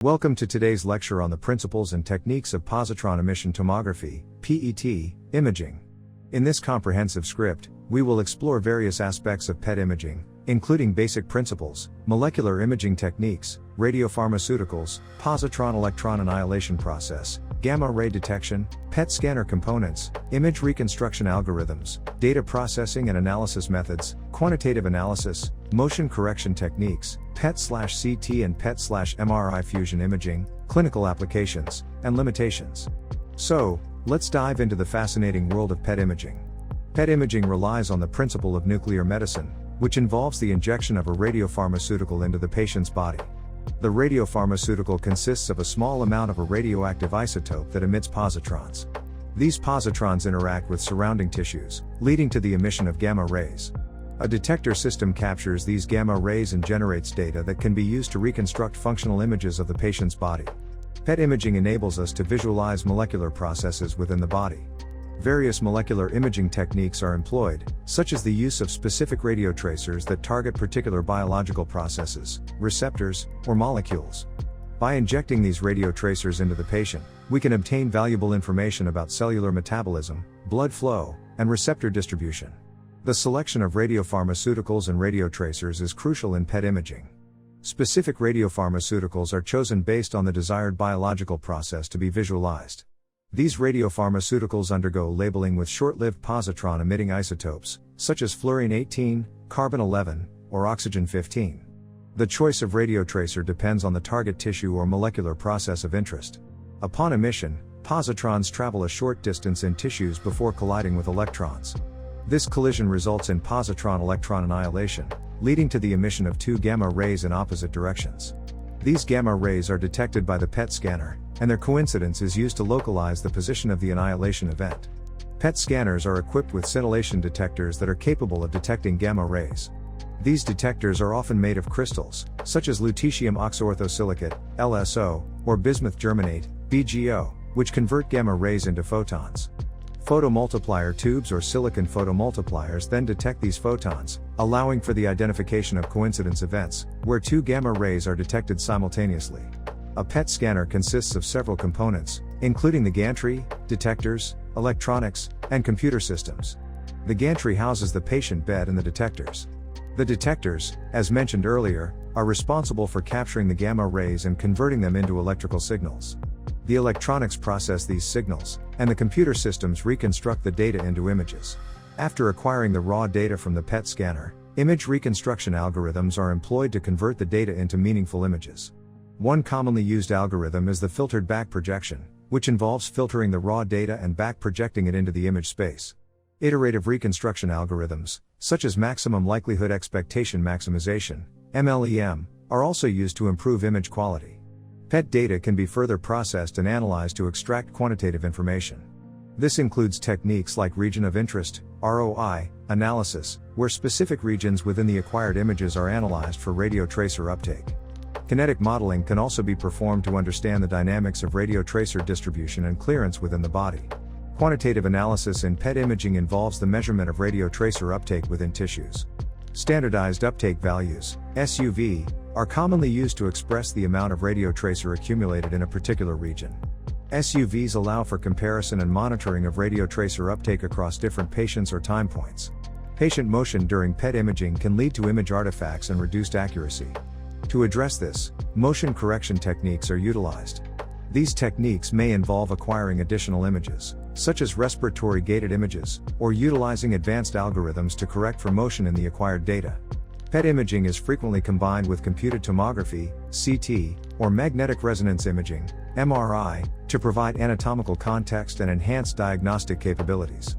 Welcome to today's lecture on the principles and techniques of positron emission tomography, PET, imaging. In this comprehensive script, we will explore various aspects of PET imaging, including basic principles, molecular imaging techniques, radiopharmaceuticals, positron electron annihilation process, gamma-ray detection, PET scanner components, image reconstruction algorithms, data processing and analysis methods, quantitative analysis, motion correction techniques, PET/CT and PET/MRI fusion imaging, clinical applications, and limitations. So, let's dive into the fascinating world of PET imaging. PET imaging relies on the principle of nuclear medicine, which involves the injection of a radiopharmaceutical into the patient's body. The radiopharmaceutical consists of a small amount of a radioactive isotope that emits positrons. These positrons interact with surrounding tissues, leading to the emission of gamma rays. A detector system captures these gamma rays and generates data that can be used to reconstruct functional images of the patient's body. PET imaging enables us to visualize molecular processes within the body. Various molecular imaging techniques are employed, such as the use of specific radiotracers that target particular biological processes, receptors, or molecules. By injecting these radiotracers into the patient, we can obtain valuable information about cellular metabolism, blood flow, and receptor distribution. The selection of radiopharmaceuticals and radiotracers is crucial in PET imaging. Specific radiopharmaceuticals are chosen based on the desired biological process to be visualized. These radiopharmaceuticals undergo labeling with short-lived positron-emitting isotopes, such as fluorine-18, carbon-11, or oxygen-15. The choice of radiotracer depends on the target tissue or molecular process of interest. Upon emission, positrons travel a short distance in tissues before colliding with electrons. This collision results in positron electron annihilation, leading to the emission of two gamma rays in opposite directions. These gamma rays are detected by the PET scanner, and their coincidence is used to localize the position of the annihilation event. PET scanners are equipped with scintillation detectors that are capable of detecting gamma rays. These detectors are often made of crystals, such as lutetium oxoorthosilicate, LSO, or bismuth germanate, BGO, which convert gamma rays into photons. Photomultiplier tubes or silicon photomultipliers then detect these photons, allowing for the identification of coincidence events, where two gamma rays are detected simultaneously. A PET scanner consists of several components, including the gantry, detectors, electronics, and computer systems. The gantry houses the patient bed and the detectors. The detectors, as mentioned earlier, are responsible for capturing the gamma rays and converting them into electrical signals. The electronics process these signals, and the computer systems reconstruct the data into images. After acquiring the raw data from the PET scanner, image reconstruction algorithms are employed to convert the data into meaningful images. One commonly used algorithm is the filtered back projection, which involves filtering the raw data and back projecting it into the image space. Iterative reconstruction algorithms, such as maximum likelihood expectation maximization, MLEM, are also used to improve image quality. PET data can be further processed and analyzed to extract quantitative information. This includes techniques like region of interest, ROI, analysis, where specific regions within the acquired images are analyzed for radiotracer uptake. Kinetic modeling can also be performed to understand the dynamics of radiotracer distribution and clearance within the body. Quantitative analysis in PET imaging involves the measurement of radiotracer uptake within tissues. Standardized uptake values, SUV, are commonly used to express the amount of radiotracer accumulated in a particular region. SUVs allow for comparison and monitoring of radiotracer uptake across different patients or time points. Patient motion during PET imaging can lead to image artifacts and reduced accuracy. To address this, motion correction techniques are utilized. These techniques may involve acquiring additional images, such as respiratory gated images, or utilizing advanced algorithms to correct for motion in the acquired data. PET imaging is frequently combined with computed tomography, CT, or magnetic resonance imaging, MRI, to provide anatomical context and enhance diagnostic capabilities.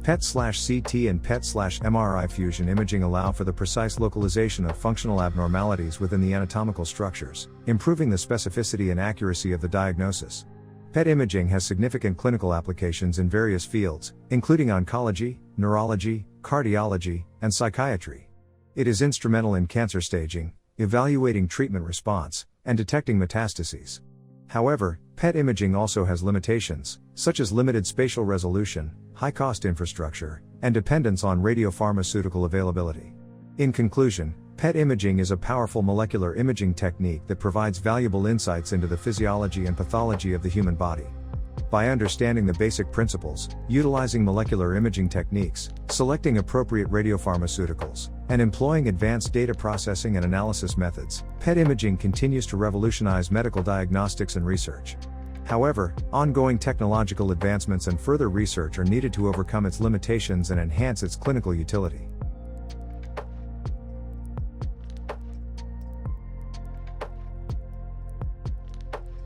PET/CT and PET/MRI fusion imaging allow for the precise localization of functional abnormalities within the anatomical structures, improving the specificity and accuracy of the diagnosis. PET imaging has significant clinical applications in various fields, including oncology, neurology, cardiology, and psychiatry. It is instrumental in cancer staging, evaluating treatment response, and detecting metastases. However, PET imaging also has limitations, such as limited spatial resolution, high-cost infrastructure, and dependence on radiopharmaceutical availability. In conclusion, PET imaging is a powerful molecular imaging technique that provides valuable insights into the physiology and pathology of the human body. By understanding the basic principles, utilizing molecular imaging techniques, selecting appropriate radiopharmaceuticals, and employing advanced data processing and analysis methods, PET imaging continues to revolutionize medical diagnostics and research. However, ongoing technological advancements and further research are needed to overcome its limitations and enhance its clinical utility.